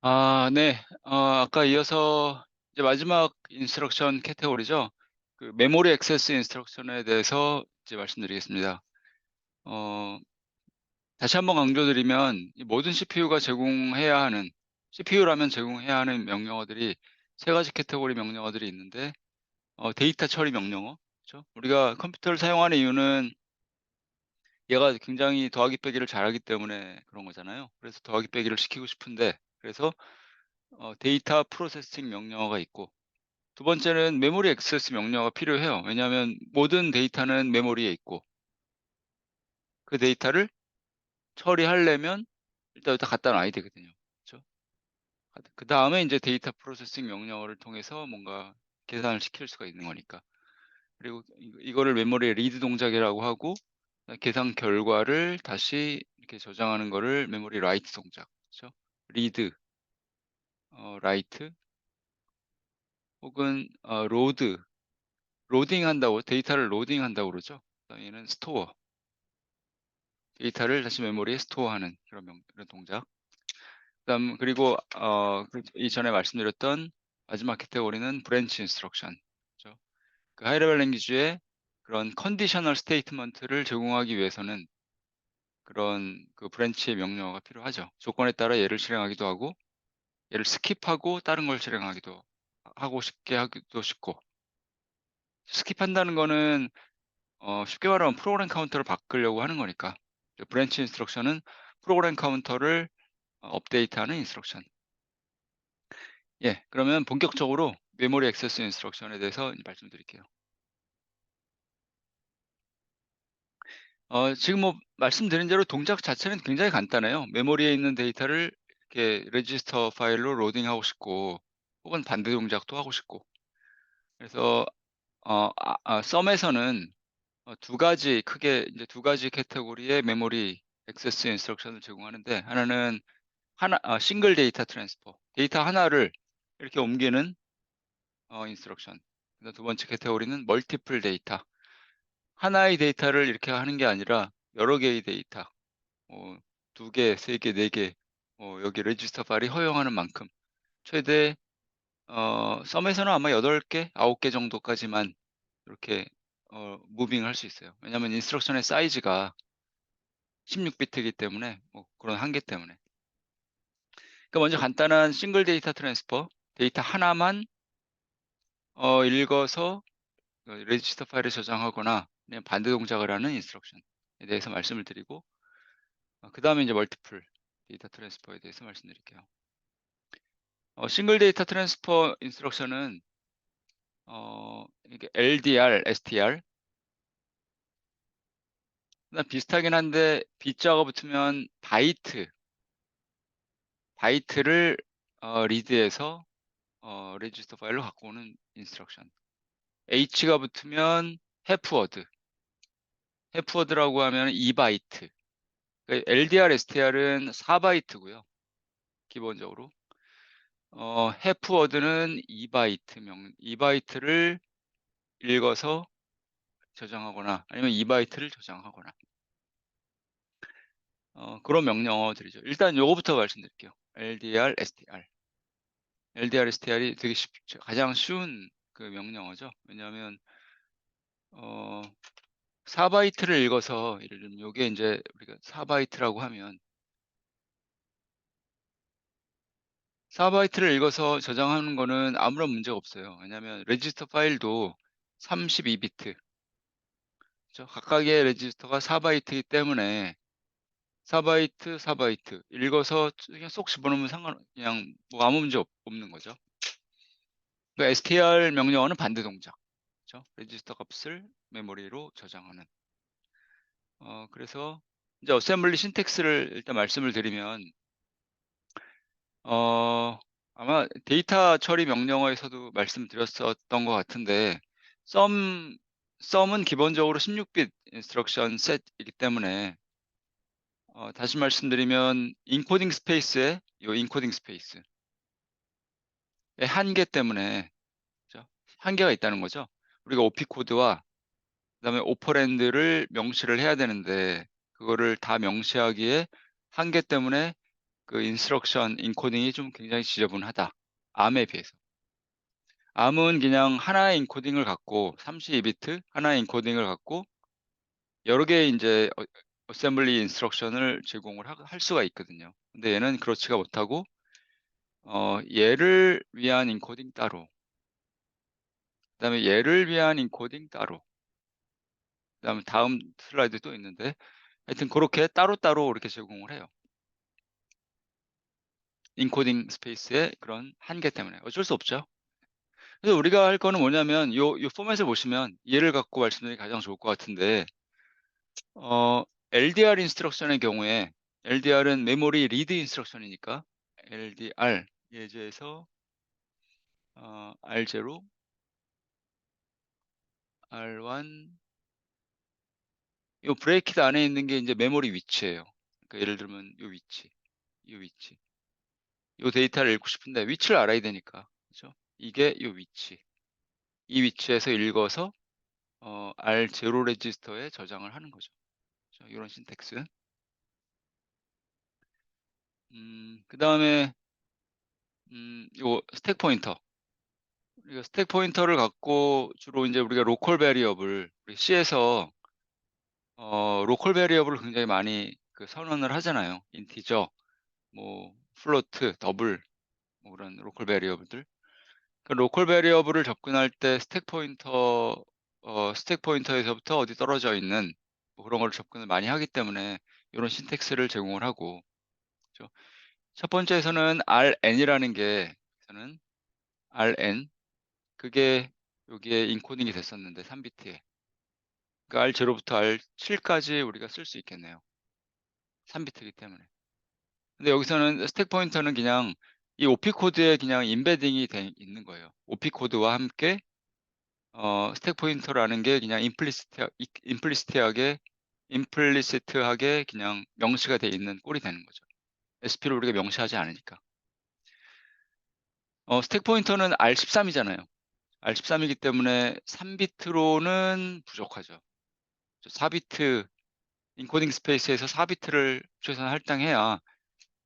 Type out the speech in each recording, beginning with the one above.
네. 아까 이어서 이제 마지막 인스트럭션 카테고리죠. 그 메모리 액세스 인스트럭션에 대해서 이제 말씀드리겠습니다. 어 다시 한번 강조드리면 이 모든 CPU가 제공해야 하는 CPU라면 제공해야 하는 명령어들이 세 가지 카테고리 명령어들이 있는데 데이터 처리 명령어, 그죠? 우리가 컴퓨터를 사용하는 이유는 얘가 굉장히 더하기 빼기를 잘하기 때문에 그런 거잖아요. 그래서 더하기 빼기를 시키고 싶은데, 그래서 데이터 프로세싱 명령어가 있고, 두 번째는 메모리 액세스 명령어가 필요해요. 왜냐하면 모든 데이터는 메모리에 있고, 그 데이터를 처리하려면 일단 여기다 갖다 놔야 되거든요. 그죠? 그다음에 인제 데이터 프로세싱 명령어를 통해서 뭔가 계산을 시킬 수가 있는 거니까. 그리고 이거를 메모리에 리드 동작이라고 하고, 계산 결과를 다시 이렇게 저장하는 거를 메모리 라이트 동작, 그죠? 리드, 라이트, 혹은 로딩한다고, 데이터를 로딩한다고 그러죠. 그다음에 얘는 스토어, 데이터를 다시 메모리에 스토어하는 그런 동작. 그리고 이전에 말씀드렸던 마지막 카테고리는 브랜치 인스트럭션, 그죠. 그 하이 레벨 랭귀지에 그런 컨디셔널 스테이트먼트를 제공하기 위해서는 그런 그 브랜치의 명령어가 필요하죠. 조건에 따라 얘를 실행하기도 하고, 얘를 스킵하고 다른 걸 실행하기도 하고, 쉽게 하기도 쉽고. 스킵한다는 거는 쉽게 말하면 프로그램 카운터를 바꾸려고 하는 거니까. 브랜치 인스트럭션은 프로그램 카운터를 업데이트하는 인스트럭션. 예. 그러면 본격적으로 메모리 액세스 인스트럭션에 대해서 이제 말씀드릴게요. 지금 뭐 말씀드린 대로 동작 자체는 굉장히 간단해요. 메모리에 있는 데이터를 이렇게 레지스터 파일로 로딩하고 싶고, 혹은 반대 동작도 하고 싶고. 그래서 썸에서는 두 가지, 크게 이제 두 가지 카테고리의 메모리 액세스 인스트럭션을 제공하는데, 하나는 싱글 데이터 트랜스퍼, 데이터 하나를 이렇게 옮기는 인스트럭션. 그다음 두 번째 카테고리는 멀티플 데이터. 하나의 데이터를 이렇게 하는 게 아니라 여러 개의 데이터, 어 2 개, 3 개, 4 개, 여기 레지스터 파일이 허용하는 만큼 최대, 썸에서는 아마 8 개, 9개 정도까지만 이렇게 무빙할 수 있어요. 왜냐하면 인스트럭션의 사이즈가 16 비트이기 때문에, 뭐 그런 한계 때문에. 그러니까 먼저 간단한 싱글 데이터 트랜스퍼, 데이터 하나만 읽어서 레지스터 파일에 저장하거나 그냥 반대 동작을 하는 인스트럭션에 대해서 말씀을 드리고, 그다음에 이제 멀티플 데이터 트랜스퍼에 대해서 말씀드릴게요. 싱글 데이터 트랜스퍼 인스트럭션은 이게 LDR, STR, 그다음 비슷하긴 한데 B자가 붙으면 바이트를 리드해서 레지스터 파일로 갖고 오는 인스트럭션. H가 붙으면 해프워드, 해프워드라고 하면 2바이트. 그러니까 LDR, STR은 4바이트고요, 기본적으로. 해프워드는 2바이트를 읽어서 저장하거나, 아니면 2바이트를 저장하거나, 그런 명령어들이죠. 일단 요거부터 말씀드릴게요. LDR, STR. LDR, STR이 되게 가장 쉬운 그 명령어죠. 왜냐하면 어 4바이트를 읽어서, 예를 들면 요게 인제 우리가 4바이트라고 하면, 4바이트를 읽어서 저장하는 거는 아무런 문제가 없어요. 왜냐하면 레지스터 파일도 32비트, 그죠? 각각의 레지스터가 4바이트이기 때문에 4바이트, 4바이트 읽어서 그냥 쏙 집어넣으면 그냥 뭐 아무 문제 없는 거죠. 그러니까 str 명령어는 반대 동작, 그죠? 레지스터 값을 메모리로 저장하는. 그래서 이제 어셈블리 신텍스를 일단 말씀을 드리면, 어 아마 데이터 처리 명령어에서도 말씀드렸었던 것 같은데, 썸 썸은 기본적으로 16빗 인스트럭션 셋이기 때문에, 다시 말씀드리면 인코딩 스페이스의 한계 때문에, 그죠, 한계가 있다는 거죠. 우리가 오피 코드와 그다음에 오퍼랜드를 명시를 해야 되는데, 그거를 다 명시하기에 한계 때문에 그 인스트럭션 인코딩이 좀 굉장히 지저분하다, ARM에 비해서. ARM은 그냥 하나의 인코딩을 갖고 32비트 하나의 인코딩을 갖고 여러 개의 인제 어셈블리 인스트럭션을 제공을 할 수가 있거든요. 근데 얘는 그렇지가 못하고 얘를 위한 인코딩 따로, 그다음에 얘를 위한 인코딩 따로, 그다음에 다음 슬라이드 또 있는데 하여튼 고렇게 따로따로 이렇게 제공을 해요. 인코딩 스페이스의 그런 한계 때문에. 어쩔 수 없죠. 그래서 우리가 할 거는 뭐냐면 요 포맷을 보시면 얘를 갖고 말씀드리는 게 가장 좋을 것 같은데 어 LDR 인스트럭션의 경우에 LDR은 메모리 리드 인스트럭션이니까 LDR 예제에서 R0, R1 요 브레이킷 안에 있는 게 인제 메모리 위치예요. 그러니까 예를 들면 요 위치, 요 위치. 요 데이터를 읽고 싶은데 위치를 알아야 되니까. 그죠? 이게 요 위치. 이 위치에서 읽어서 R0 레지스터에 저장을 하는 거죠. 그죠? 요런 신텍스. 그다음에 요 스택 포인터. 우리가 스택 포인터를 갖고 주로 인제 우리가 로컬 베리어블 우리 C에서 로컬 베리어블을 굉장히 많이 그 선언을 하잖아요. 인티저, 뭐 플로트, 더블 뭐 그런 로컬 베리어블들. 그 로컬 베리어블을 접근할 때 스택 포인터에서부터 어디 떨어져 있는 뭐 그런 걸 접근을 많이 하기 때문에 요런 신텍스를 제공을 하고 그죠. 첫 번째에서는 RN이라는 게 저는 RN 그게 여기에 인코딩이 됐었는데 3비트에. 그러니까 R0부터 R7까지 우리가 쓸 수 있겠네요. 3비트이기 때문에. 근데 여기서는 스택 포인터는 그냥 이 OP 코드에 그냥 임베딩이 돼 있는 거예요. OP 코드와 함께 스택 포인터라는 게 그냥 임플리시트하게 그냥 명시가 돼 있는 꼴이 되는 거죠. SP를 우리가 명시하지 않으니까. 스택 포인터는 R13 이잖아요. R13 이기 때문에 3비트로는 부족하죠. 4비트 인코딩 스페이스에서 4비트를 최소한 할당해야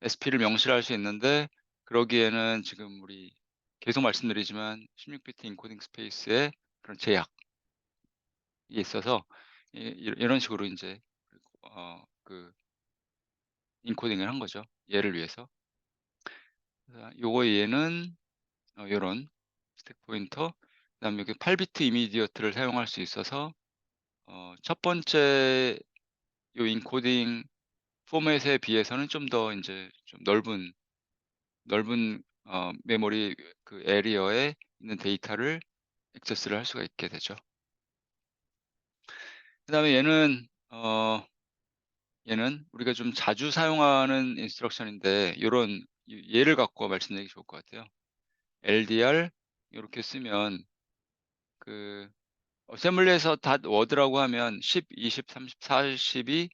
SP를 명시를 할 수 있는데 그러기에는 지금 우리 계속 말씀드리지만 16비트 인코딩 스페이스에 그런 제약이 있어서 이런 식으로 인제 그 인코딩을 한 거죠, 얘를 위해서. 요거 얘는 요런 스택 포인터 그다음에 여기 8비트 이미디어트를 사용할 수 있어서 첫 번째 요 인코딩 포맷에 비해서는 좀 더 인제 좀 넓은 메모리 그 에리어에 있는 데이터를 액세스를 할 수가 있게 되죠. 그다음에 얘는 우리가 좀 자주 사용하는 인스트럭션인데 요런 얘를 갖고 말씀드리기 좋을 것 같아요. LDR 요렇게 쓰면 그 어셈블리에서 워드라고 하면 10, 20, 30, 40이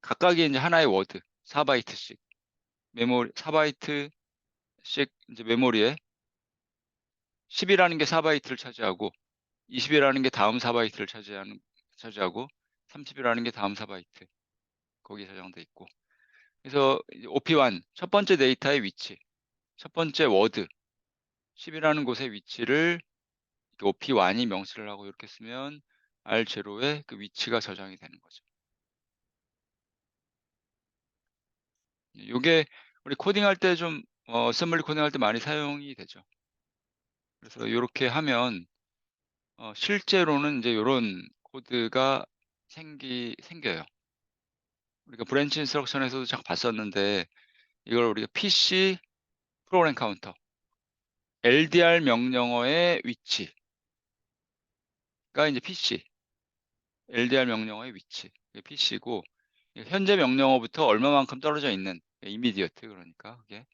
각각이 인제 하나의 워드 4 바이트씩 메모리 4 바이트씩 인제 메모리에 10 이라는 게 4 바이트를 차지하고 20 이라는 게 다음 4 바이트를 차지하고 30 이라는 게 다음 4 바이트 거기에 저장돼 있고 그래서 이제 OP1 첫 번째 데이터의 위치, 첫 번째 워드 10 이라는 곳의 위치를 OP1이 명시를 하고 이렇게 쓰면 R0에 그 위치가 저장이 되는 거죠. 요게 우리 코딩할 때 좀 어셈블리 코딩할 때 많이 사용이 되죠. 그래서 요렇게 하면 실제로는 인제 요런 코드가 생겨요. 우리가 브랜치 인스트럭션에서도 잠깐 봤었는데 이걸 우리가 PC 프로그램 카운터 LDR 명령어의 위치가 인제 PC, LDR 명령어의 위치 그게 PC고 현재 명령어부터 얼마만큼 떨어져 있는 이미디어트 그러니까 그게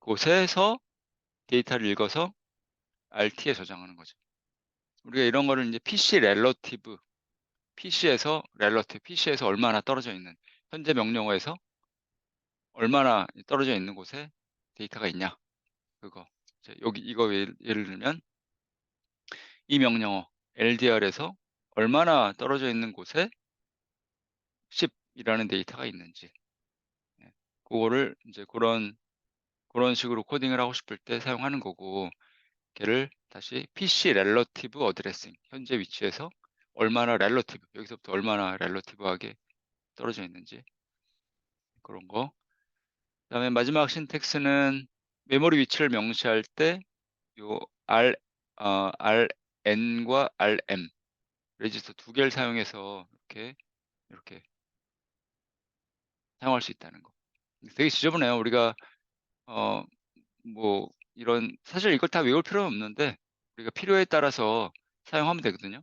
곳에서 데이터를 읽어서 RT에 저장하는 거죠. 우리가 이런 거를 인제 PC에서 얼마나 떨어져 있는 현재 명령어에서 얼마나 떨어져 있는 곳에 데이터가 있냐 그거. 이제 여기 이거 예를 들면 이 명령어 LDR에서 얼마나 떨어져 있는 곳에 10 이라는 데이터가 있는지 예 그거를 이제 그런 식으로 코딩을 하고 싶을 때 사용하는 거고, 걔를 다시 PC 렐러티브 어드레싱, 현재 위치에서 얼마나 렐러티브, 여기서부터 얼마나 렐러티브하게 떨어져 있는지, 그런 거. 그다음에 마지막 신텍스는 메모리 위치를 명시할 때 요 RN과 RM 레지스터 두 개를 사용해서 이렇게 사용할 수 있다는 거. 되게 지저분해요. 우리가 어 뭐 이런, 사실 이걸 다 외울 필요는 없는데 우리가 필요에 따라서 사용하면 되거든요.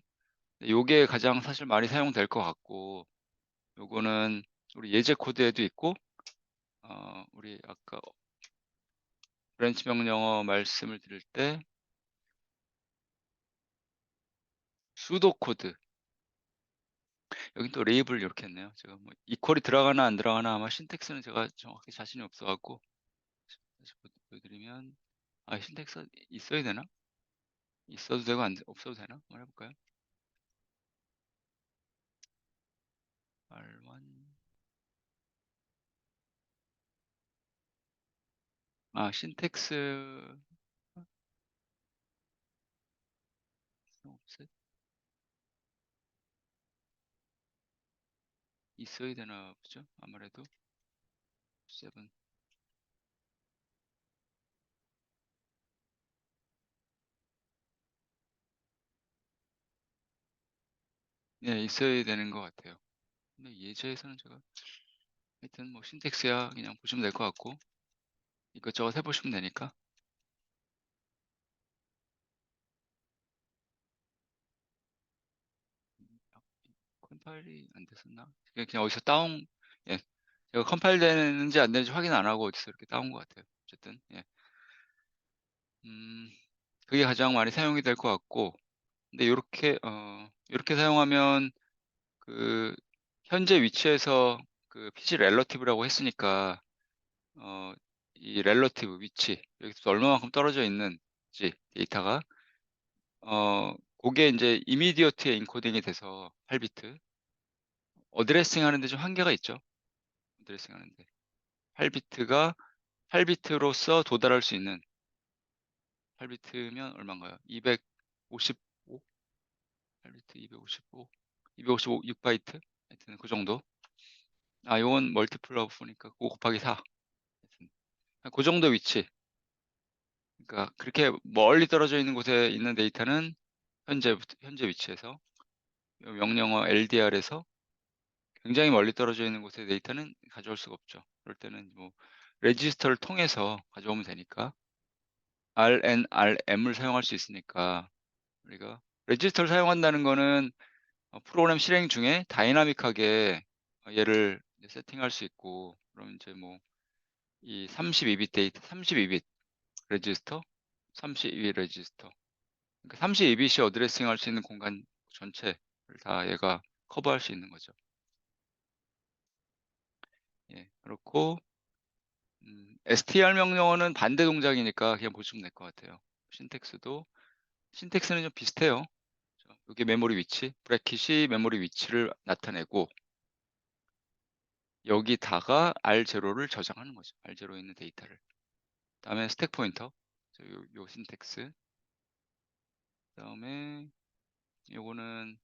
근데 요게 가장 사실 많이 사용될 것 같고, 요거는 우리 예제 코드에도 있고, 우리 아까 브랜치 명령어 말씀을 드릴 때 수도 코드, 여기 또 레이블 이렇게 했네요. 제가 뭐 이퀄이 들어가나 안 들어가나, 아마 신텍스는 제가 정확히 자신이 없어 갖고 다시 보여드리면, 신텍스 있어야 되나? 있어도 되고 없어도 되나? 한번 해볼까요? R1 신텍스 없애 있어야 되나 보죠. 아무래도 7. 네, 있어야 되는 것 같아요. 근데 예제에서는 제가 하여튼 뭐 신텍스야 그냥 보시면 될 것 같고, 이것저것 해보시면 되니까. 컴파일이 안 됐었나? 그냥 어디서 다운, 예, 제가 컴파일 되는지 안 되는지 확인 안 하고 어디서 이렇게 따온 것 같아요. 어쨌든 예, 음, 그게 가장 많이 사용이 될 것 같고, 근데 요렇게 사용하면 그 현재 위치에서 그 PC 렐러티브라고 했으니까, 어, 이 렐러티브 위치, 여기서 얼마만큼 떨어져 있는지 데이터가, 그게 이제 이미디어트에 인코딩이 돼서 8비트 어드레싱 하는데 좀 한계가 있죠. 어드레싱 하는데 8비트가 8비트로서 도달할 수 있는, 8비트면 얼마인가요? 255? 8비트 255, 255 6바이트? 하여튼 그 정도. 요건 멀티플 오브 보니까 5 곱하기 4. 하여튼 그 정도 위치. 그러니까 그렇게 멀리 떨어져 있는 곳에 있는 데이터는 현재 위치에서, 명령어 LDR에서 굉장히 멀리 떨어져 있는 곳의 데이터는 가져올 수가 없죠. 그럴 때는 뭐 레지스터를 통해서 가져오면 되니까, RN, RM을 사용할 수 있으니까, 우리가 레지스터를 사용한다는 거는 프로그램 실행 중에 다이나믹하게 얘를 이제 세팅할 수 있고, 그럼 이제 뭐 이 32비트 데이터, 32비트 레지스터, 32비트 레지스터, 그러니까 32비트이 어드레싱 할 수 있는 공간 전체를 다 얘가 커버할 수 있는 거죠. 예, 그렇고 str 명령어는 반대 동작이니까 그냥 보시면 될 것 같아요. 신텍스는 좀 비슷해요. 이게 메모리 위치, 브래킷이 메모리 위치를 나타내고, 여기다가 R0를 저장하는 거죠. R0에 있는 데이터를. 다음에 스택 포인터, 요 신텍스. 그다음에 요거는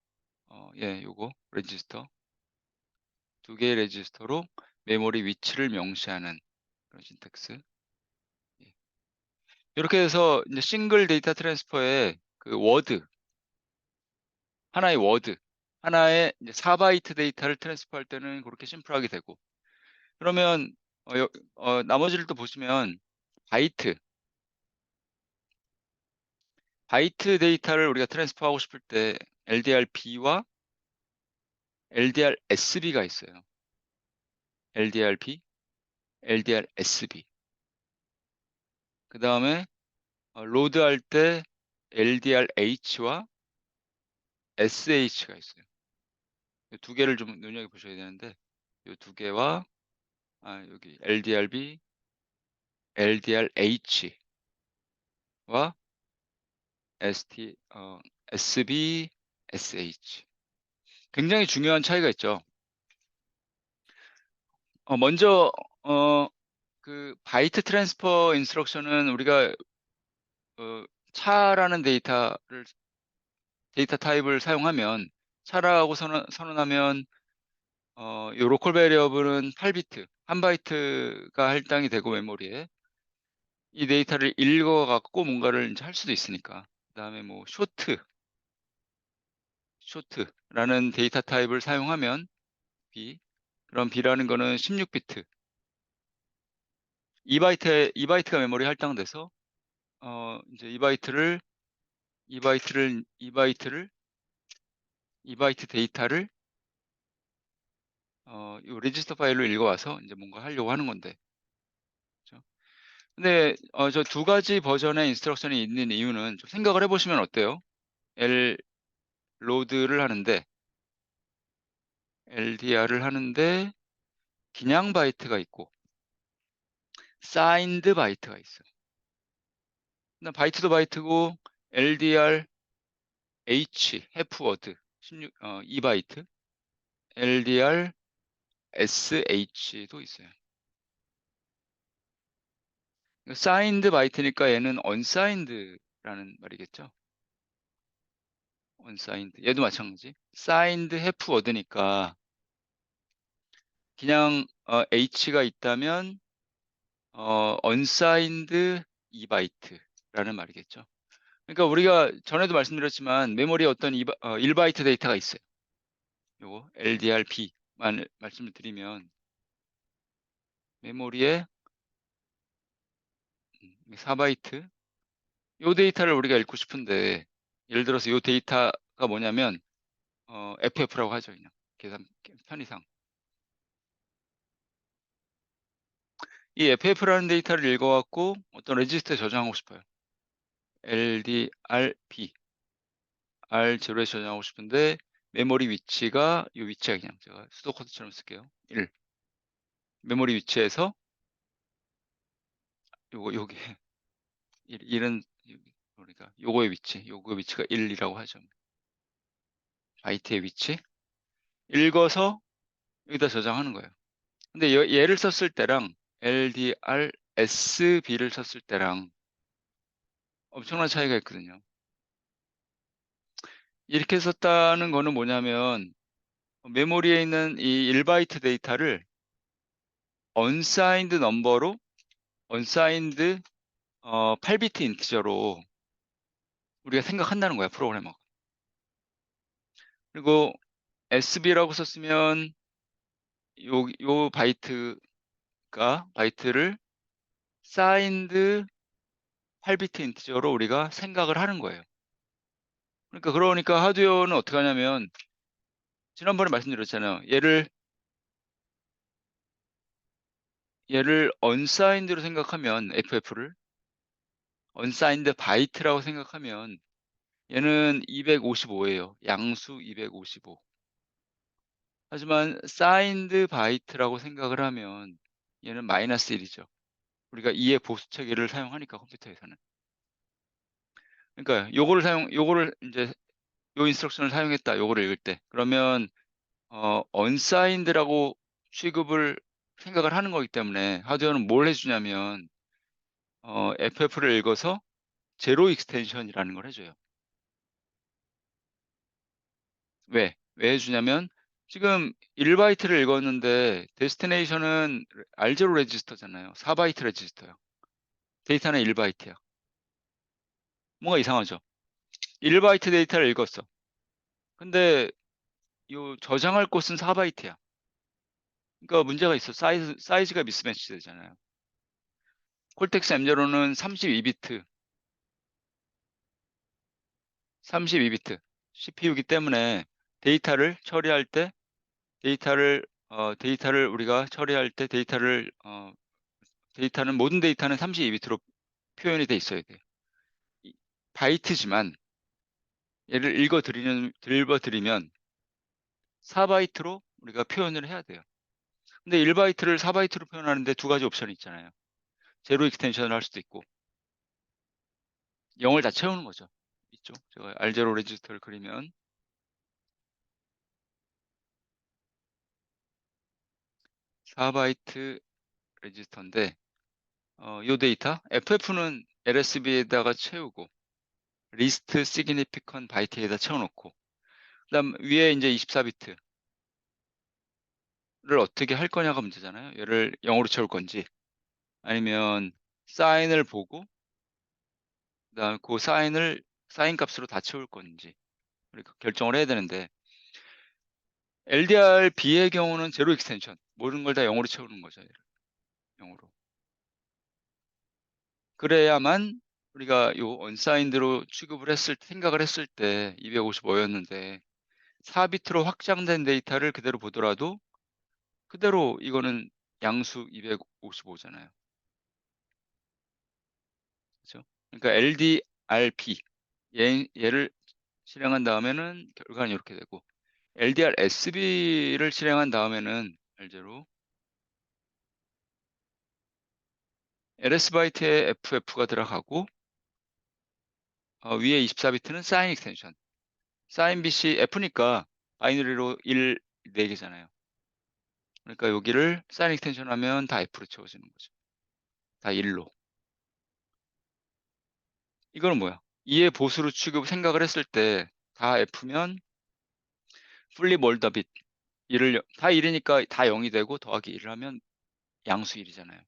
요거 레지스터, 두 개의 레지스터로 메모리 위치를 명시하는 그런 신텍스. 예. 이렇게 해서 이제 싱글 데이터 트랜스퍼에 그 하나의 이제 4바이트 데이터를 트랜스퍼할 때는 그렇게 심플하게 되고, 그러면 나머지를 또 보시면 바이트 바이트 데이터를 우리가 트랜스퍼하고 싶을 때 LDRB와 LDRSB가 있어요. LDRB, LDRSB. 그 다음에 로드할 때 LDRH와 SH가 있어요. 이 두 개를 좀 눈여겨 보셔야 되는데, 이 두 개와 여기 LDRB, LDRH와 ST, SB, SH. 굉장히 중요한 차이가 있죠. 먼저 그 바이트 트랜스퍼 인스트럭션은 우리가 어 차라는 데이터 타입을 사용하면 차라고 선언하면 요 로컬 베리어블은 8비트, 1바이트가 할당이 되고 메모리에 이 데이터를 읽어 갖고 뭔가를 인제 할 수도 있으니까. 그다음에 뭐 쇼트라는 데이터 타입을 사용하면 B, 그럼 B라는 거는 16비트, 2바이트가 메모리에 할당돼서 인제 2바이트 데이터를 요 레지스터 파일로 읽어 와서 인제 뭔가 하려고 하는 건데. 그죠? 근데 저 두 가지 버전의 인스트럭션이 있는 이유는 좀 생각을 해 보시면 어때요? L 로드를 하는데 LDR을 하는데 그냥 바이트가 있고 사인드 바이트가 있어요. 그다음 바이트도 바이트고 LDR H 해프워드 2바이트, LDR SH도 있어요. 사인드 바이트니까 얘는 언사인드라는 말이겠죠. 언사인드. 얘도 마찬가지. 사인드 해프워드니까 그냥 H가 있다면 언사인드 2바이트라는 말이겠죠. 그러니까 우리가 전에도 말씀드렸지만 메모리에 어떤 1바이트 데이터가 있어요. 요거 LDRB만 말씀을 드리면 메모리에 4바이트 요 데이터를 우리가 읽고 싶은데 예를 들어서 요 데이터가 뭐냐면 FF라고 하죠, 그냥 계산 편의상. 이 FF라는 데이터를 읽어 갖고 어떤 레지스터에 저장하고 싶어요. LDRB R0에 저장하고 싶은데 메모리 위치가 요 위치가 그냥 제가 수도 코드처럼 쓸게요. 1. 메모리 위치에서 요게 1은 그러니까 요거의 위치가 1이라고 하죠. 바이트의 위치. 읽어서 여기다 저장하는 거예요. 근데 얘를 썼을 때랑 LDRSB를 썼을 때랑 엄청난 차이가 있거든요. 이렇게 썼다는 거는 뭐냐면 메모리에 있는 이 1바이트 데이터를 unsigned 넘버로 unsigned 8비트 인티저로 우리가 생각한다는 거야, 프로그래머가. 그리고 SB라고 썼으면 요 바이트를 signed 8비트 인티저로 우리가 생각을 하는 거예요. 그러니까 하드웨어는 어떻게 하냐면 지난번에 말씀드렸잖아요. 얘를 unsigned로 생각하면 FF를 unsigned 바이트라고 생각하면 얘는 255예요. 양수 255. 하지만 signed 바이트라고 생각을 하면 얘는 -1이죠. 우리가 2의 보수 체계를 사용하니까 컴퓨터에서는. 그러니까 요거를 인제 요 인스트럭션을 사용했다. 요거를 읽을 때. 그러면 unsigned라고 취급을 생각을 하는 거기 때문에 하드웨어는 뭘 해 주냐면 FF를 읽어서 제로 익스텐션이라는 걸 해 줘요. 왜 해 주냐면 지금 1바이트를 읽었는데 데스티네이션은 R0 레지스터잖아요. 4바이트 레지스터야. 데이터는 1바이트야. 뭔가 이상하죠. 1바이트 데이터를 읽었어. 근데 요 저장할 곳은 4바이트야. 그러니까 문제가 있어. 사이즈가 미스매치 되잖아요. 콜텍스 M0는 32비트 CPU이기 때문에 데이터를 처리할 때 데이터를 우리가 처리할 때 모든 데이터는 32비트로 표현이 돼 있어야 돼요. 바이트지만 얘를 읽어 드리면 4바이트로 우리가 표현을 해야 돼요. 근데 1바이트를 4바이트로 표현하는데 두 가지 옵션이 있잖아요. 제로 익스텐션을 할 수도 있고 0을 다 채우는 거죠. 있죠. 제가 R0 레지스터를 그리면 4바이트를 레지스터인데 요 데이터 FF는 LSB에다가 채우고 리스트 시그니피컨 바이트에다 채워 놓고 그다음 위에 인제 24비트를 어떻게 할 거냐가 문제잖아요. 얘를 0으로 채울 건지 아니면 사인을 보고 그다음에 고 사인을 사인 값으로 다 채울 건지 우리가 결정을 해야 되는데 LDRB의 경우는 제로 익스텐션 모든 걸 다 0으로 채우는 거죠, 얘를 0으로. 그래야만 우리가 요 언사인드로 취급을 했을 때 생각을 했을 때 255 였는데 4비트로 확장된 데이터를 그대로 보더라도 그대로 이거는 양수 255 잖아요. 그죠? 그러니까 LDRB 얘를 실행한 다음에는 결과는 요렇게 되고 LDRSB를 실행한 다음에는 별제로 LS바이트에 FF가 들어가고 위에 24비트는 사인 익스텐션. 사인 BC F니까 바이너리로 1 4 개잖아요. 그러니까 여기를 사인 익스텐션 하면 다 F로 채워지는 거죠. 다 1로. 이거는 뭐야? 2의 보수로 취급 생각을 했을 때 다 F면 fully mold bit 1을 다 1이니까 다 0이 되고 더하기 1을 하면 양수 1이잖아요.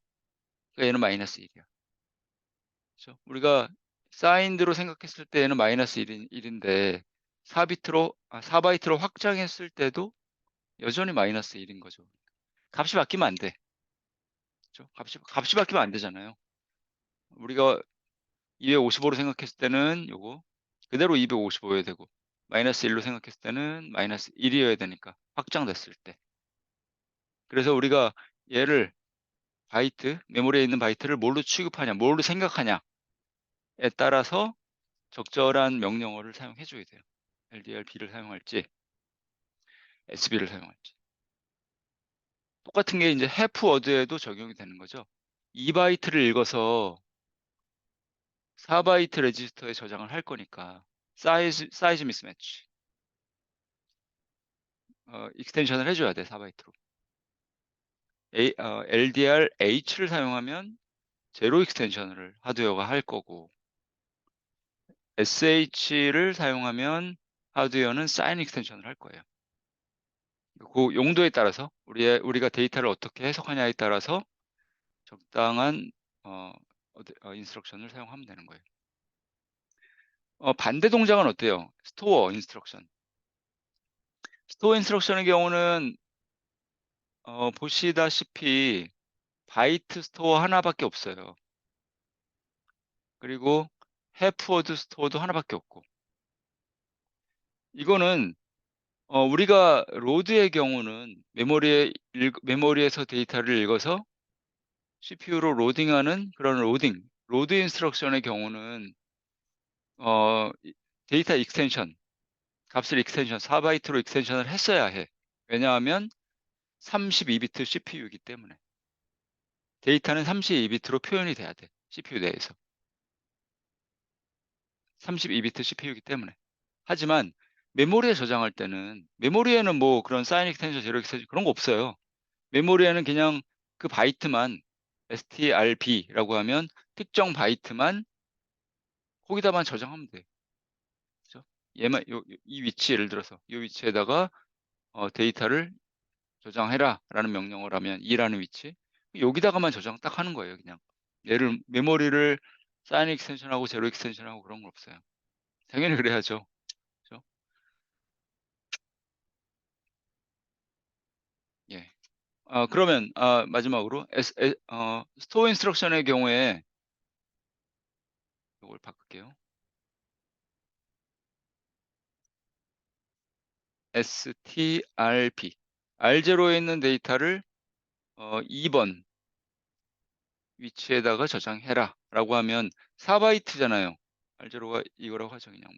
그러니까 얘는 마이너스 1이야. 그죠? 우리가 사인드로 생각했을 때 얘는 마이너스 1인데 4바이트로 확장했을 때도 여전히 마이너스 1인 거죠. 값이 바뀌면 안 돼. 그죠? 값이 바뀌면 안 되잖아요. 우리가 255로 생각했을 때는 요거 그대로 255여야 되고 마이너스 1로 생각했을 때는 마이너스 1이어야 되니까 확장됐을 때. 그래서 우리가 얘를 바이트, 메모리에 있는 바이트를 뭘로 취급하냐, 뭘로 생각하냐에 따라서 적절한 명령어를 사용해 줘야 돼요. LDRB를 사용할지 SB를 사용할지. 똑같은 게 이제 해프 워드에도 적용이 되는 거죠. 2바이트를 읽어서 4바이트 레지스터에 저장을 할 거니까 사이즈 미스매치 익스텐션을 해줘야 돼 4바이트로. LDRH를 사용하면 제로 익스텐션을 하드웨어가 할 거고 SH를 사용하면 하드웨어는 사인 익스텐션을 할 거예요. 그 용도에 따라서 우리가 데이터를 어떻게 해석하냐에 따라서 적당한 인스트럭션을 사용하면 되는 거예요. 반대 동작은 어때요? 스토어 인스트럭션. 스토어 인스트럭션의 경우는 보시다시피 바이트 스토어 하나밖에 없어요. 그리고 해프워드 스토어도 하나밖에 없고 이거는 우리가 로드의 경우는 메모리에서 데이터를 읽어서 CPU로 로딩하는 그런 로드 인스트럭션의 경우는 데이터 익스텐션 값을 익스텐션 4바이트로 익스텐션을 했어야 해. 왜냐하면 32비트 CPU이기 때문에 데이터는 32비트로 표현이 돼야 돼. CPU 내에서 32비트 CPU이기 때문에. 하지만 메모리에 저장할 때는 메모리에는 뭐 그런 사인 익스텐션, 제로 익스텐션 그런 거 없어요. 메모리에는 그냥 그 바이트만 strB라고 하면 특정 바이트만 거기다만 저장하면 돼. 그죠? 얘만 이 위치 예를 들어서 이 위치에다가 데이터를 저장해라라는 명령을 하면 2라는 위치 여기다가만 저장 딱 하는 거예요, 그냥. 얘를 메모리를 사인 익스텐션하고 제로 익스텐션하고 그런 건 없어요. 당연히 그래야죠. 그죠? 예. 그러면 마지막으로 스토어 인스트럭션의 경우에 이걸 바꿀게요. strb R0에 있는 데이터를 2번 위치에다가 저장해라 라고 하면 4바이트잖아요. R0가 이거라고 하죠, 그냥.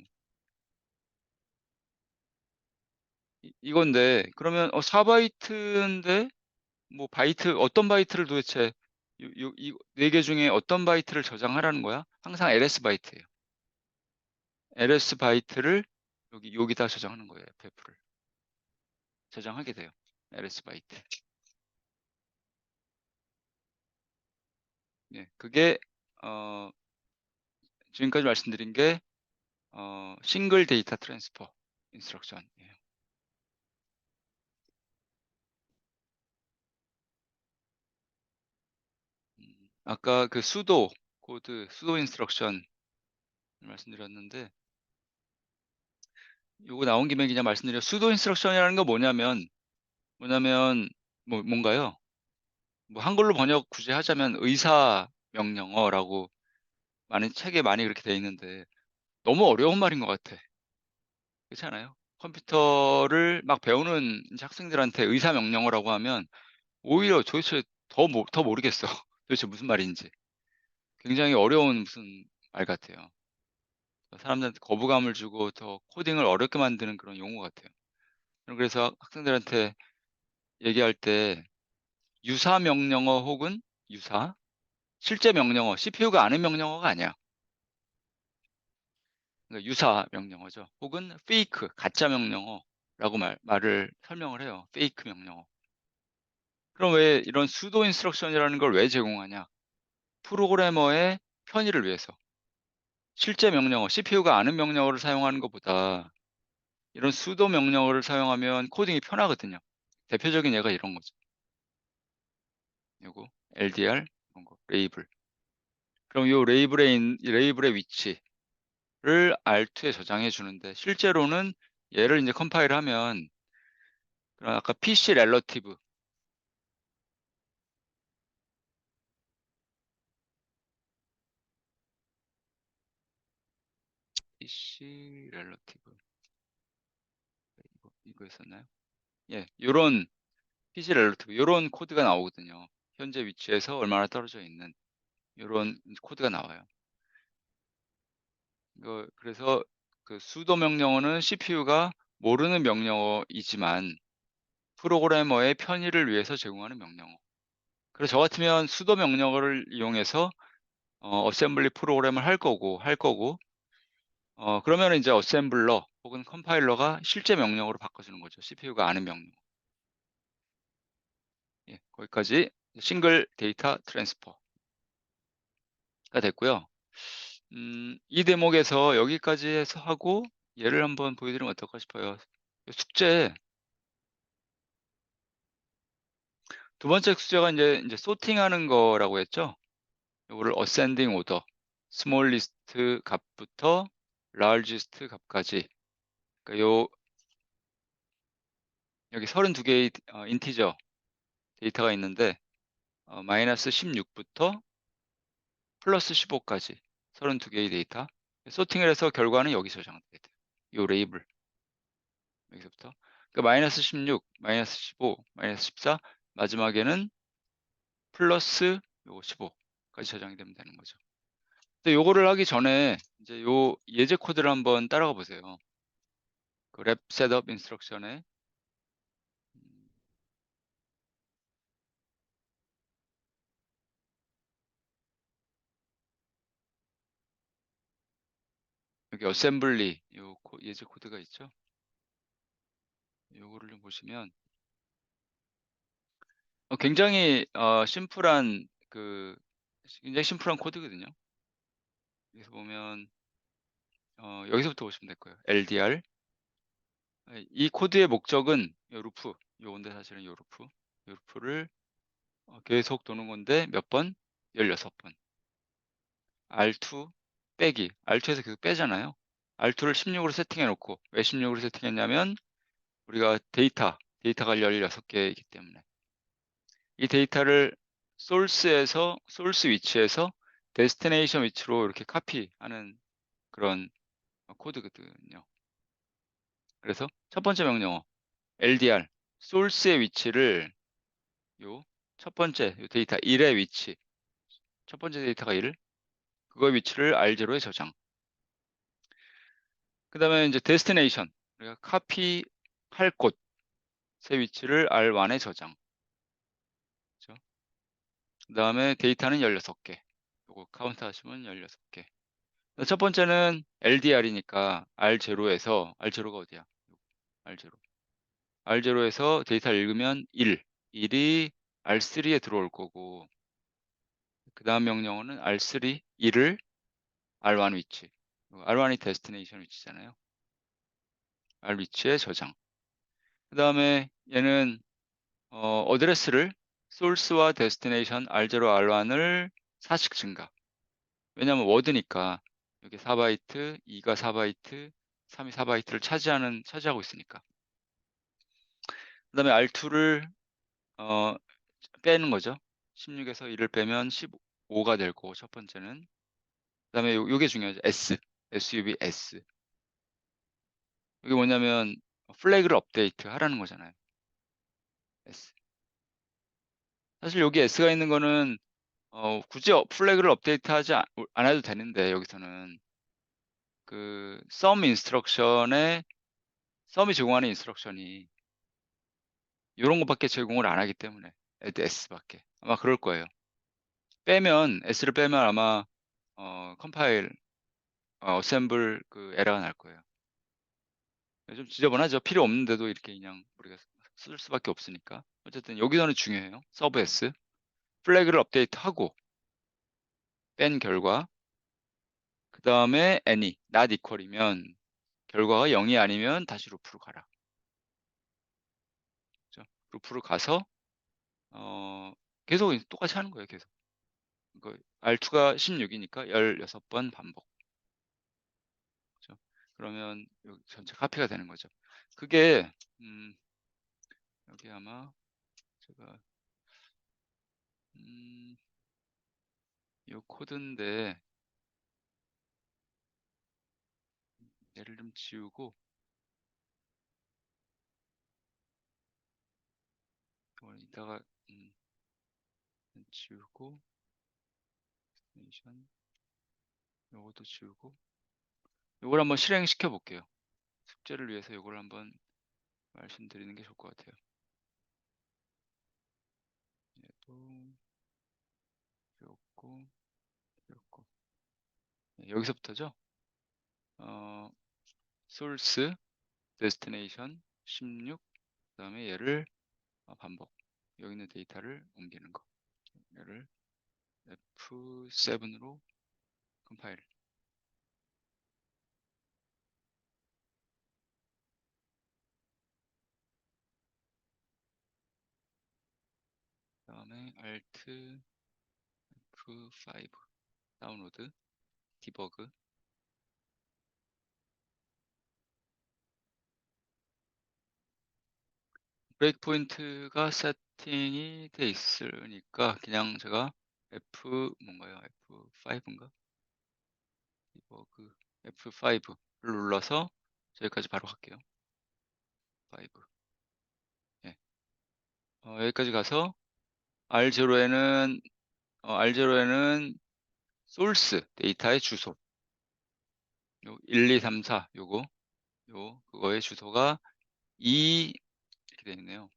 이건데 그러면 4바이트인데 뭐 바이트 어떤 바이트를 도대체 이 4개 중에 어떤 바이트를 저장하라는 거야? 항상 ls 바이트예요. ls 바이트를 여기다 저장하는 거예요. ff를 저장하게 돼요. ls 바이트. 예. 그게 어 지금까지 말씀드린 게 싱글 데이터 트랜스퍼 인스트럭션이에요. 아까 그 수도 코드 수도 인스트럭션 말씀드렸는데 요거 나온 김에 그냥 말씀드려 수도 인스트럭션이라는 건 뭐냐면 뭔가요? 뭐 한글로 번역 굳이 하자면 의사 명령어라고 많은 책에 많이 그렇게 돼 있는데 너무 어려운 말인 것 같아. 그렇지 않아요? 컴퓨터를 막 배우는 이제 학생들한테 의사 명령어라고 하면 오히려 도대체 더 모르겠어. 도대체 무슨 말인지. 굉장히 어려운 무슨 말 같아요. 사람들한테 거부감을 주고 더 코딩을 어렵게 만드는 그런 용어 같아요. 그래서 학생들한테 얘기할 때 유사 명령어 혹은 유사, 실제 명령어, CPU가 아는 명령어가 아니야. 그러니까 유사 명령어죠. 혹은 페이크, 가짜 명령어라고 말을 설명을 해요. 페이크 명령어. 그럼 왜 이런 수도 인스트럭션이라는 걸 왜 제공하냐? 프로그래머의 편의를 위해서. 실제 명령어, CPU가 아는 명령어를 사용하는 것보다 이런 수도 명령어를 사용하면 코딩이 편하거든요. 대표적인 예가 이런 거죠. 요거 LDR 이런 거 레이블. 그럼 요 레이블의 위치를 R2에 저장해 주는데 실제로는 얘를 인제 컴파일하면 그런 아까 PC 렐러티브 PC 렐러티브 이거였었나요? 예. 요런 PC 렐러티브 요런 코드가 나오거든요. 현재 위치에서 얼마나 떨어져 있는 요런 코드가 나와요. 그래서 그 수도 명령어는 CPU가 모르는 명령어이지만 프로그래머의 편의를 위해서 제공하는 명령어. 그래서 저 같으면 수도 명령어를 이용해서 어셈블리 프로그램을 할 거고 그러면은 인제 어셈블러 혹은 컴파일러가 실제 명령어로 바꿔 주는 거죠, CPU가 아는 명령. 예. 거기까지 싱글 데이터 트랜스퍼가 됐고요. 이 대목에서 여기까지 해서 하고 예를 한번 보여 드리면 어떨까 싶어요. 숙제 두 번째 숙제가 인제 소팅하는 거라고 했죠? 요거를 어센딩 오더 스몰리스트 값부터 라지스트 값까지 그러니까 여기 32 개의 인티저 데이터가 있는데 마이너스 16 부터 플러스 15 까지 32 개의 데이터 소팅을 해서 결과는 여기 저장돼 돼요. 요 레이블 여기서부터. 그러니까 마이너스 16, 마이너스 15, 마이너스 14 마지막에는 플러스 요거 15 까지 저장이 되면 되는 거죠. 근데 요거를 하기 전에 이제 요 예제 코드를 한번 따라가 보세요. 그 랩 셋업 인스트럭션에 음 여기 어셈블리 요 예제 코드가 있죠. 요거를 좀 보시면 굉장히 심플한 굉장히 심플한 코드거든요. 여기서 보면 여기서부터 보시면 될 거예요. LDR 이 코드의 목적은 요 루프 요건데 사실은 요 루프 요 루프를 계속 도는 건데 몇 번? 16번. R2 빼기 R2에서 계속 빼잖아요. R2를 16으로 세팅해 놓고 왜 16으로 세팅했냐면 우리가 데이터가 16 개이기 때문에 이 데이터를 소스 위치에서 데스티네이션 위치로 이렇게 카피하는 그런 코드거든요. 그래서 첫 번째 명령어 LDR 소스의 위치를 요 첫 번째 요 데이터 1의 위치 첫 번째 데이터가 1 그거의 위치를 R0에 저장. 그다음에 인제 데스티네이션 우리가 카피할 곳의 위치를 R1에 저장. 그죠? 그다음에 데이터는 16 개. 요거 카운트하시면 16 개. 첫 번째는 LDR이니까 R0에서 R0가 어디야? R0. R0에서 데이터를 읽으면 1, 1이 R3에 들어올 거고 그다음 명령어는 R3 2를 R1 위치. R1이 데스티네이션 위치잖아요. R 위치에 저장. 그다음에 얘는 어드레스를 소스와 데스티네이션 R0, R1을 4씩 증가. 왜냐하면 워드니까 여기 4바이트, 2가 4바이트, 3이 4바이트를 차지하고 있으니까. 그다음에 R2를 빼는 거죠. 16에서 1을 빼면 15가 될 거고 첫 번째는. 그다음에 요게 중요하죠. SUB S. 이게 뭐냐면 플래그를 업데이트 하라는 거잖아요. S. 사실 여기 S가 있는 거는 굳이 플래그를 업데이트하지 안 해도 되는데 여기서는 그 sum이 제공하는 인스트럭션이 요런 것밖에 제공을 안 하기 때문에 add s밖에. 아마 그럴 거예요. S를 빼면 아마 컴파일 어셈블 그 에러가 날 거예요. 좀 지저분하죠. 필요 없는데도 이렇게 그냥 우리가 쓸 수밖에 없으니까. 어쨌든 여기서는 중요해요. 서브 S. 플래그를 업데이트하고 뺀 결과 그다음에 any not equal이면 결과가 0이 아니면 다시 루프로 가라. 그죠? 루프로 가서 계속 똑같이 하는 거예요, 계속. R2가 16이니까 16번 반복. 그죠? 그러면 여기 전체 카피가 되는 거죠. 그게 여기 아마 제가 요 코드인데 얘를 좀 지우고 이따가 지우고 애니메이션 요것도 지우고 요걸 한번 실행시켜 볼게요. 숙제를 위해서 요걸 한번 말씀드리는 게 좋을 것 같아요. 얘도 요거 요거 여기서부터죠. source destination 16 그다음에 얘를 반복. 여기 있는 데이터를 옮기는 거. 얘를 F7으로 컴파일. 그다음에 Alt F5 다운로드 디버그. 브레이크 포인트가 세팅이 돼 있으니까 그냥 제가 뭔가요? F5인가? 디버그 F5를 눌러서 저기까지 바로 갈게요. 5. 예. 여기까지 가서 R0에는 소스 데이터의 주소. 요 1, 2, 3, 4 그거의 주소가 2 이렇게 되어 있네요.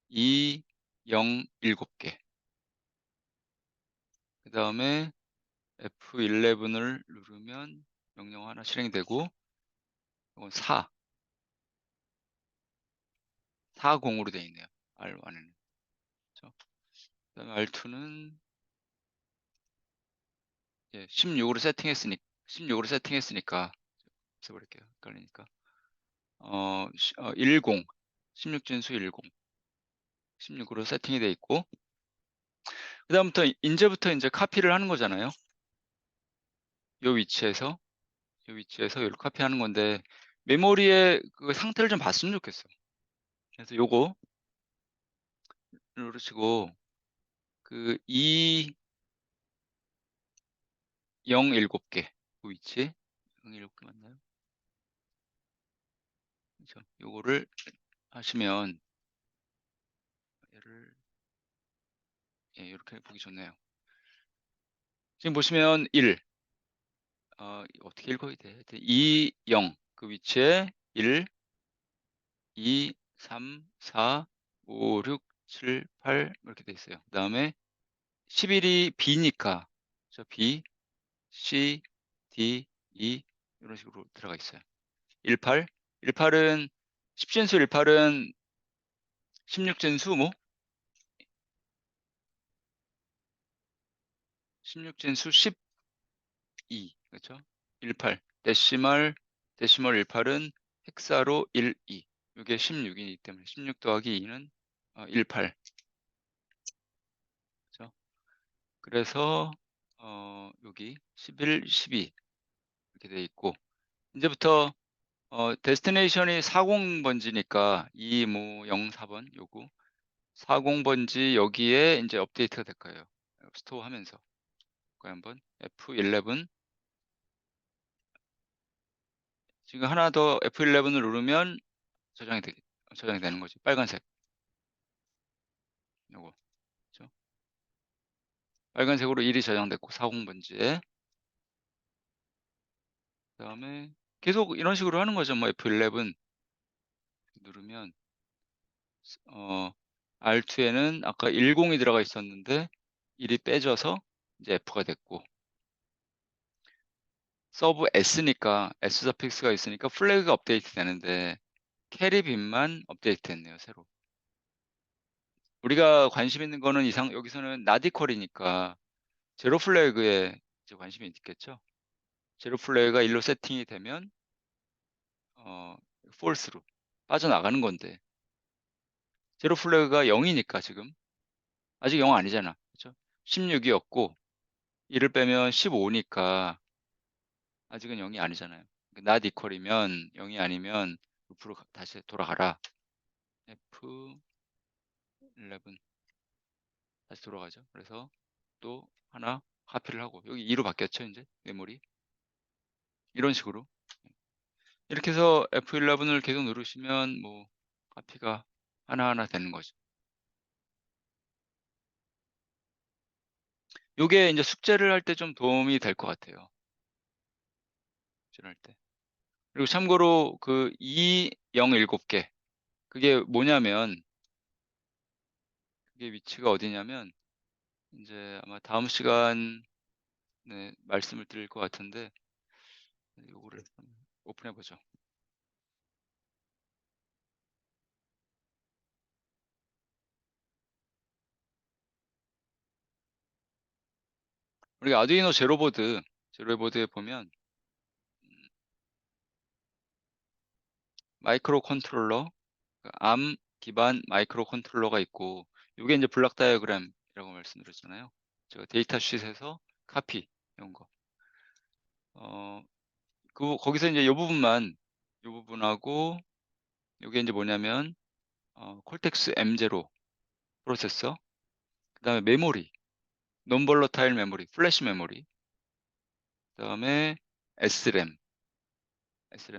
2, 0, 7개. 그다음에 F11을 누르면 명령 하나 실행되고 이건 40으로 되어 있네요. R1에는. 그렇죠? 그다음에 R2는 16으로 세팅했으니까 써버릴게요. 헷갈리니까. 10 16진수 10 16으로 세팅이 돼 있고 그다음부터 이제 카피를 하는 거잖아요. 요 위치에서 요를 카피하는 건데 메모리의 그 상태를 좀 봤으면 좋겠어요. 그래서 요거 누르시고 그 2, 0, 7개 그 위치 0, 7개 맞나요? 그렇죠. 요거를 하시면 얘를 이렇게 보기 좋네요. 지금 보시면 1 어떻게 읽어야 돼? 2, 0 그 위치에 1, 2, 3, 4, 5, 6, 7, 8 이렇게 돼 있어요. 그다음에 11이 B니까 저 B, C, D, E 이런 식으로 들어가 있어요. 18, 18은 10진수 18은 16진수 뭐? 16진수 12, 그렇죠? 18. 데시멀 18은 헥사로 12. 이게 16이기 때문에 16 더하기 2는 18. 그렇죠? 그래서 여기 11, 12 이렇게 돼 있고, 이제부터 데스티네이션이 40번지니까 2504번 요거 40번지 여기에 이제 업데이트가 될 거예요. 스토어 하면서. 그거 한번 F11 지금 하나 더 F11을 누르면 저장이 되는 거지. 빨간색. 요거. 그렇죠? 빨간색으로 1이 저장됐고 40번지에. 그다음에 계속 이런 식으로 하는 거죠. 뭐 F11 누르면 R2에는 아까 10이 들어가 있었는데 1이 빼져서 이제 F가 됐고, 서브 S니까 S 서픽스가 있으니까 플래그가 업데이트 되는데 캐리 빈만 업데이트 됐네요, 새로. 우리가 관심 있는 거는 여기서는 not equal이니까 제로 플래그에 이제 관심이 있겠죠. 제로 플래그가 1로 세팅이 되면 false로 빠져나가는 건데, 제로 플래그가 0이니까 지금 아직 0 아니잖아. 그렇죠? 16이었고 1을 빼면 15니까 아직은 0이 아니잖아요. not equal이면 0이 아니면 루프로 다시 돌아가라. F11 다시 돌아가죠. 그래서 또 하나 카피를 하고, 여기 2로 바뀌었죠, 이제 메모리. 이런 식으로 이렇게 해서 F11을 계속 누르시면 뭐 카피가 하나하나 되는 거죠. 요게 이제 숙제를 할 때 좀 도움이 될 것 같아요. 숙제를 할 때. 그리고 참고로 그 2017개 그게 뭐냐면, 그게 위치가 어디냐면 이제 아마 다음 시간에 말씀을 드릴 것 같은데, 요거를 오픈해 보죠. 우리가 아두이노 제로보드에 보면 마이크로 컨트롤러, 암 기반 마이크로 컨트롤러가 있고, 요게 이제 블락 다이어그램이라고 말씀드렸잖아요. 제가 데이터 쉿에서 카피 이런 거. 거기서 이제 요 부분하고 요게 이제 뭐냐면 콜텍스 M0 프로세서, 그다음에 메모리, 논볼러타일 메모리, 플래시 메모리, 그다음에 SRAM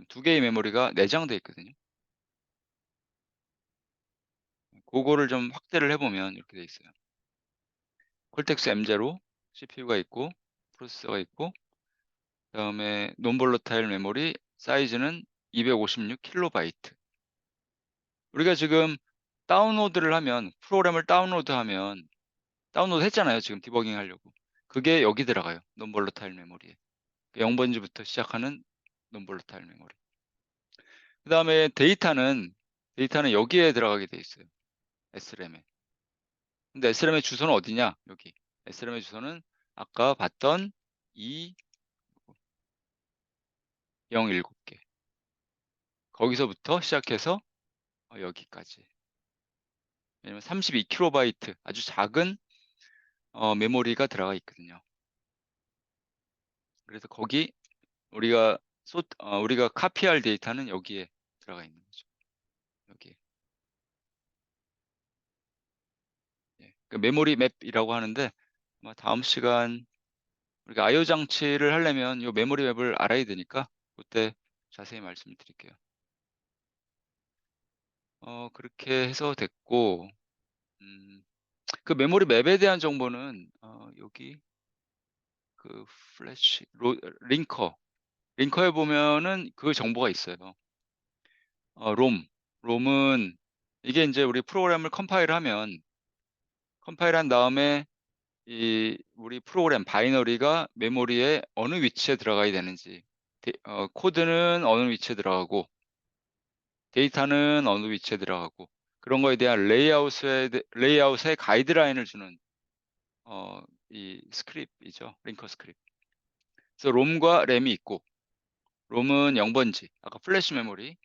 두 개의 메모리가 내장돼 있거든요. 그거를 좀 확대를 해보면 이렇게 돼 있어요. 콜텍스 M0 CPU가 있고 프로세서가 있고, 그다음에 논볼러타일 메모리 사이즈는 256KB. 우리가 지금 다운로드를 하면, 프로그램을 다운로드 했잖아요. 지금 디버깅 하려고. 그게 여기 들어가요. 논볼러타일 메모리에. 0번지부터 시작하는 논볼러타일 메모리. 그다음에 데이터는 여기에 들어가게 돼 있어요. SRAM에. 근데 SRAM의 주소는 어디냐? 여기. SRAM의 주소는 아까 봤던 2017개. 거기서부터 시작해서 여기까지. 왜냐면 32KB 아주 작은 메모리가 들어가 있거든요. 그래서 거기 우리가 카피할 데이터는 여기에 들어가 있는 거죠. 여기에. 예. 그 메모리 맵이라고 하는데, 아마 다음 시간 우리가 I/O 장치를 하려면 이 메모리 맵을 알아야 되니까 그때 자세히 말씀을 드릴게요. 그렇게 해서 됐고, 그 메모리 맵에 대한 정보는 여기 그 플래시 링커에 보면은 그 정보가 있어요. 롬은 이게 이제 우리 프로그램을 컴파일한 다음에 우리 프로그램 바이너리가 메모리에 어느 위치에 들어가야 되는지, 코드는 어느 위치에 들어가고 데이터는 어느 위치에 들어가고, 그런 거에 대한 레이아웃의 가이드라인을 주는 이 스크립이죠. 링커 스크립. 그래서 롬과 램이 있고 롬은 0 번지 아까 플래시 메모리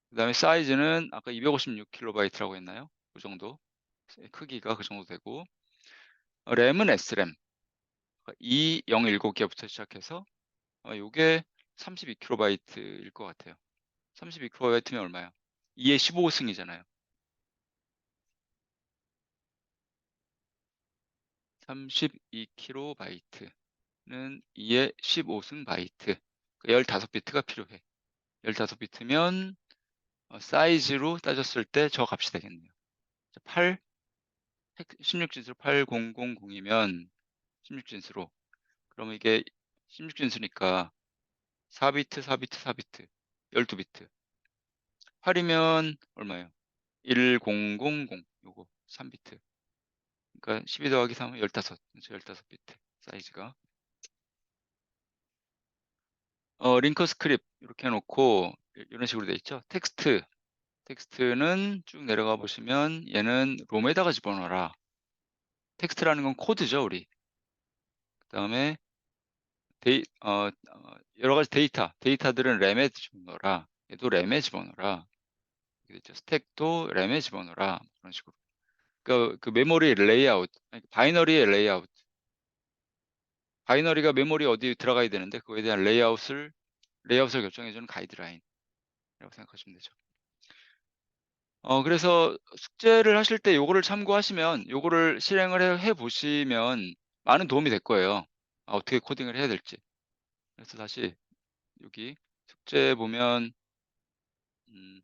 그다음에 사이즈는 아까 256 킬로바이트라고 했나요? 그 정도. 크기가 그 정도 되고 램은 SRAM 2010 개부터 시작해서 요게 32 킬로바이트일 것 같아요. 32 킬로바이트면 얼마야? 2의 15 승이잖아요. 32 킬로바이트는 2의 15 승 바이트. 15 비트가 필요해. 15 비트면 사이즈로 따졌을 때 저 값이 되겠네요. 8 16진수로 8000이면 16진수로 그러면 이게 16진수니까 4비트, 4비트, 4비트 12 비트. 8이면 얼마예요? 1000 요거 3비트. 그러니까 12 더하기 3은 15. 그래서 15 비트 사이즈가. 링커 스크립 이렇게 해 놓고 이런 식으로 돼 있죠. 텍스트는 쭉 내려가 보시면 얘는 롬에다가 집어넣어라. 텍스트라는 건 코드죠, 우리. 그다음에 여러 가지 데이터들은 램에 집어넣어라. 얘도 램에 집어넣어라. 이렇게 됐죠. 스택도 램에 집어넣어라. 그런 식으로. 그 메모리 레이아웃, 아니 바이너리의 레이아웃. 바이너리가 메모리 어디에 들어가야 되는데 그거에 대한 레이아웃을 결정해 주는 가이드라인이라고 생각하시면 되죠. 그래서 숙제를 하실 때 요거를 참고하시면 요거를 실행을 해 보시면 많은 도움이 될 거예요. 어떻게 코딩을 해야 될지. 그래서 다시 여기 숙제 보면 음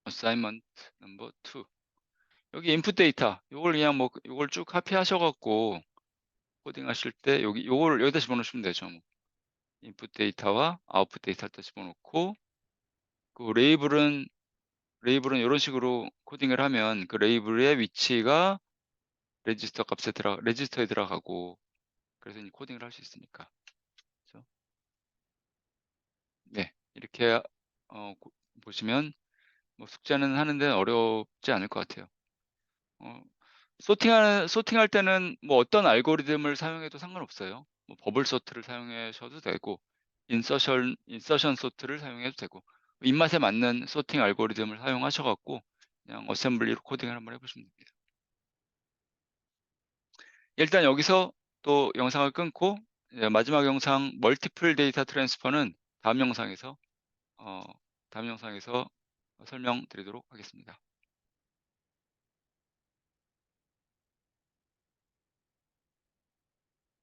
어사이먼트 넘버 2 여기 인풋 데이터 요걸 그냥 뭐 요걸 쭉 카피하셔 갖고 코딩하실 때 요거를 여기다 집어넣으시면 되죠 뭐. 인풋 데이터와 아웃풋 데이터를 다 집어넣고 그 레이블은 요런 식으로 코딩을 하면 그 레이블의 위치가 레지스터에 들어가고 그래서 이제 코딩을 할 수 있으니까. 그죠? 네. 이렇게 보시면 뭐 숙제는 하는 데는 어렵지 않을 것 같아요. 어 소팅할 때는 뭐 어떤 알고리즘을 사용해도 상관없어요. 뭐 버블 소트를 사용하셔도 되고 인서션 소트를 사용해도 되고 입맛에 맞는 소팅 알고리즘을 사용하셔 갖고 그냥 어셈블리로 코딩을 한번 해 보시면 됩니다. 일단 여기서 또 영상을 끊고 이제 마지막 영상 멀티플 데이터 트랜스퍼는 다음 영상에서 어 설명드리도록 하겠습니다.